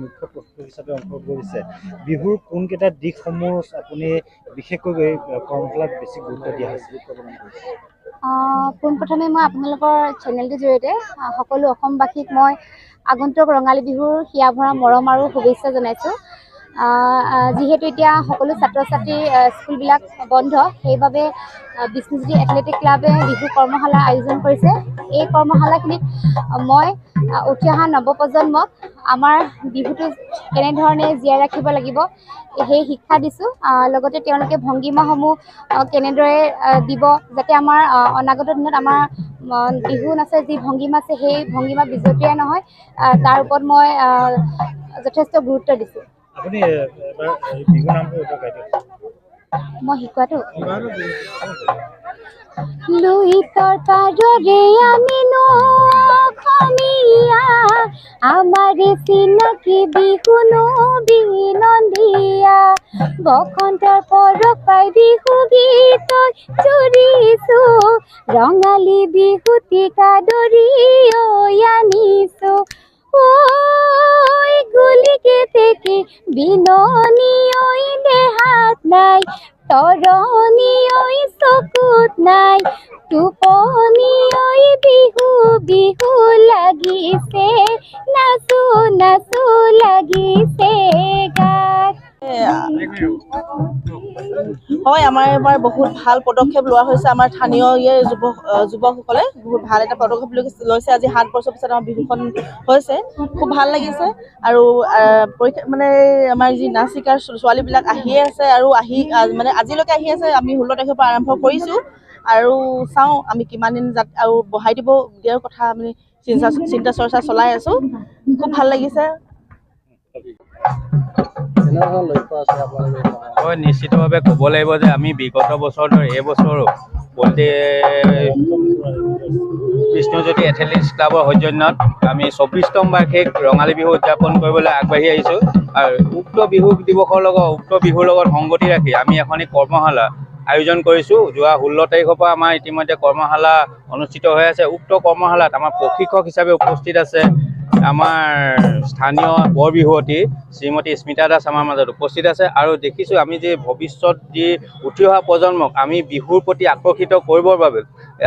মুখ্য প্ৰস্তুত হিচাপে অংশগ্ৰহণ কৰিছে বিহুৰ কোনকেইটা দিশসমূহ আপুনি বিশেষকৈ কৰ্মশালাত বেছি গুৰুত্ব দিয়া হৈছে? পোনপ্ৰথমে মই আপোনালোকৰ চেনেলটোৰ জৰিয়তে সকলো অসমবাসীক মই আগন্তুক ৰঙালী বিহুৰ হিয়া ভৰা মৰম আৰু শুভেচ্ছা জনাইছোঁ। যিহেতু এতিয়া সকলো ছাত্ৰ ছাত্ৰীৰ স্কুলবিলাক বন্ধ, সেইবাবে বিষ্ণুজ্যোতি এথলেটিক ক্লাবে বিহু কৰ্মশালা আয়োজন কৰিছে। এই কৰ্মশালাখিনিত মই উঠি অহা নৱপ্ৰজন্মক আমাৰ বিহুটো কেনেধৰণে জীয়াই ৰাখিব লাগিব সেই শিক্ষা দিছোঁ। লগতে তেওঁলোকে ভংগীমাসমূহ কেনেদৰে দিব যাতে আমাৰ অনাগত দিনত আমাৰ বিহু নাচে যি ভংগীমা আছে সেই ভংগীমা বিজতীয়া নহয়, তাৰ ওপৰত মই যথেষ্ট গুৰুত্ব দিছোঁ। আপুনি এবাৰ বিহু নামটো গাই দিয়ক। মই শিকোৱাটো লুইতৰ পাৰৰে আমি অসমীয়া, আমাৰ চিনাকি বিহুনো বিনন্দীয়া, বসন্তৰ পৰশ পাই বিহু গীত জুৰিছো, ৰঙালী বিহুটিকা ধৰি আনিছো। ঐ গুলি কেতেকী বিননি ঐ দেহাত নাই, তৰণি ঐ চকুত নাই, টোপনি ঐ বিহু বিহু লাগিছে, নাচো নাচো লাগিছে গাত। হয়, আমাৰ এবাৰ বহুত ভাল পদক্ষেপ লোৱা হৈছে। আমাৰ স্থানীয় যুৱকসকলে বহুত ভাল এটা পদক্ষেপ লৈছে। আজি 7 বছৰ পিছত আমাৰ বিহুখন হৈছে, খুব ভাল লাগিছে। আৰু মানে আমাৰ যি নাচ শিকাৰ ছোৱালীবিলাক আহিয়ে আছে আৰু মানে আজিলৈকে আহি আছে। আমি 16 তাৰিখৰ পৰা আৰম্ভ কৰিছোঁ আৰু চাওঁ আমি কিমান দিন আৰু বঢ়াই দিয়াৰ কথা আমি চিন্তা চৰ্চা চলাই আছোঁ। খুব ভাল লাগিছে। হয়, নিশ্চিতভাৱে ক'ব লাগিব যে আমি বিগত বছৰ ধৰি এইবছৰো বিষ্ণুজ্যোতি এথলেটিক্স ক্লাবৰ সৌজন্যত আমি 24তম বাৰ্ষিক ৰঙালী বিহু উদযাপন কৰিবলৈ আগবাঢ়ি আহিছোঁ। আৰু উক্ত বিহু দিৱসৰ লগত উক্ত বিহুৰ লগত সংগতি ৰাখি আমি এখনি কৰ্মশালা আয়োজন কৰিছোঁ। যোৱা 16 তাৰিখৰ পৰা আমাৰ ইতিমধ্যে কৰ্মশালা অনুষ্ঠিত হৈ আছে। উক্ত কৰ্মশালাত আমাৰ প্ৰশিক্ষক হিচাপে উপস্থিত আছে আমাৰ স্থানীয় বৰ বিহুৱতী শ্ৰীমতী স্মিতা দাস আমাৰ মাজত উপস্থিত আছে। আৰু দেখিছোঁ আমি যে ভৱিষ্যত যি উঠি অহা প্ৰজন্মক আমি বিহুৰ প্ৰতি আকৰ্ষিত কৰিবৰ বাবে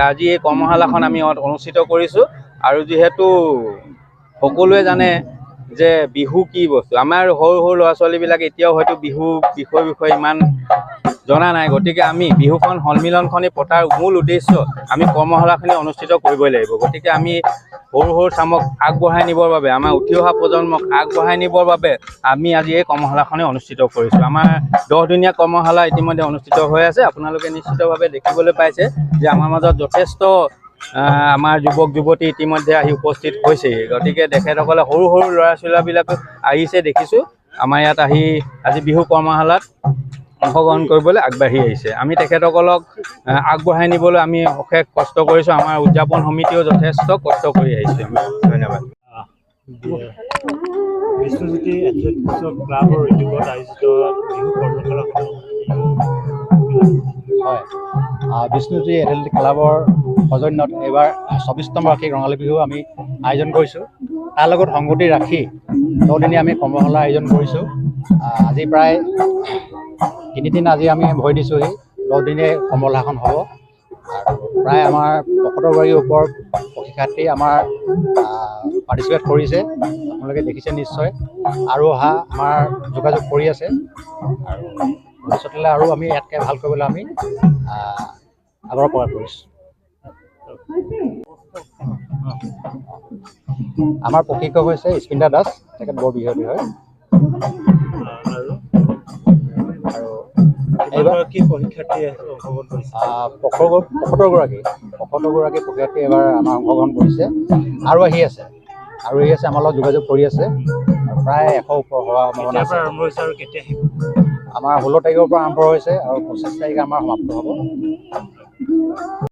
আজি এই কৰ্মশালাখন আমি অনুষ্ঠিত কৰিছোঁ। আৰু যিহেতু সকলোৱে জানে যে বিহু কি বস্তু, আমাৰ সৰু সৰু ল'ৰা ছোৱালীবিলাক এতিয়াও হয়তো বিহু বিষয়ে ইমান জনা নাই। গতিকে আমি বিহুখন সন্মিলনখনি পতাৰ মূল উদ্দেশ্য আমি কৰ্মশালাখিনি অনুষ্ঠিত কৰিবই লাগিব। গতিকে আমি সৰু সৰু চামক আগবঢ়াই নিবৰ বাবে, আমাৰ উঠি অহা প্ৰজন্মক আগবঢ়াই নিবৰ বাবে আমি আজি এই কৰ্মশালাখনি অনুষ্ঠিত কৰিছোঁ। আমাৰ 10 দিনীয়া কৰ্মশালা ইতিমধ্যে অনুষ্ঠিত হৈ আছে। আপোনালোকে নিশ্চিতভাৱে দেখিবলৈ পাইছে যে আমাৰ মাজত যথেষ্ট আমাৰ যুৱক যুৱতী ইতিমধ্যে আহি উপস্থিত হৈছেহি। গতিকে তেখেতসকলে সৰু সৰু ল'ৰা ছোৱালীবিলাকে আহিছে দেখিছোঁ। আমাৰ ইয়াত আহি আজি বিহু কৰ্মশালাত অংশগ্ৰহণ কৰিবলৈ আগবাঢ়ি আহিছে। আমি তেখেতসকলক আগবঢ়াই নিবলৈ আমি অশেষ কষ্ট কৰিছোঁ। আমাৰ উদযাপন সমিতিও যথেষ্ট কষ্ট কৰি আহিছে। ধন্যবাদ। বিষ্ণুজ্যোতি এথলেটিক্স ক্লাবৰ উদ্যোগত আয়োজিত বিহু কৰ্মশালাখন হয়, বিষ্ণুজ্যোতি এথলেটিক ক্লাবৰ সৌজন্যত এইবাৰ 24তম বাৰ্ষিক ৰঙালী বিহু আমি আয়োজন কৰিছোঁ। তাৰ লগত সংগতি ৰাখি 9 দিনীয়া আমি কৰ্মশালা আয়োজন কৰিছোঁ। আজি প্ৰায় 3 দিন আজি আমি ভৰি দিছোঁহি। 10 দিনীয়া কৰ্মশালাখন হ'ব আৰু প্ৰায় আমাৰ 75গৰাকীৰ ওপৰত প্ৰশিক্ষাৰ্থী আমাৰ পাৰ্টিচিপেট কৰিছে। আপোনালোকে দেখিছে নিশ্চয়, আৰু অহা আমাৰ যোগাযোগ কৰি আছে আৰু ভৱিষ্যতলৈ আৰু আমি ইয়াতকৈ ভাল কৰিবলৈ আমি আগৰ পৰা কৰিছোঁ। আমাৰ প্ৰশিক্ষক হৈছে স্পিন্দা দাস, তেখেত বৰ বিহতি হয়। আৰু এইবাৰ কি পৰীক্ষাৰ্থী অংশগ্ৰহণ কৰিছে? 75গৰাকী পৰীক্ষাৰ্থী এইবাৰ আমাৰ অংশগ্ৰহণ কৰিছে আৰু আহি আছে আমাৰ লগত যোগাযোগ কৰি আছে। প্ৰায় 100 ওপৰ হোৱা সম্ভাৱনা আছে। আৰম্ভ হৈছে আৰু কেতিয়া আহিব? আমাৰ 16 তাৰিখৰ পৰা আৰম্ভ হৈছে আৰু 25 তাৰিখে আমাৰ সমাপ্ত হ'ব।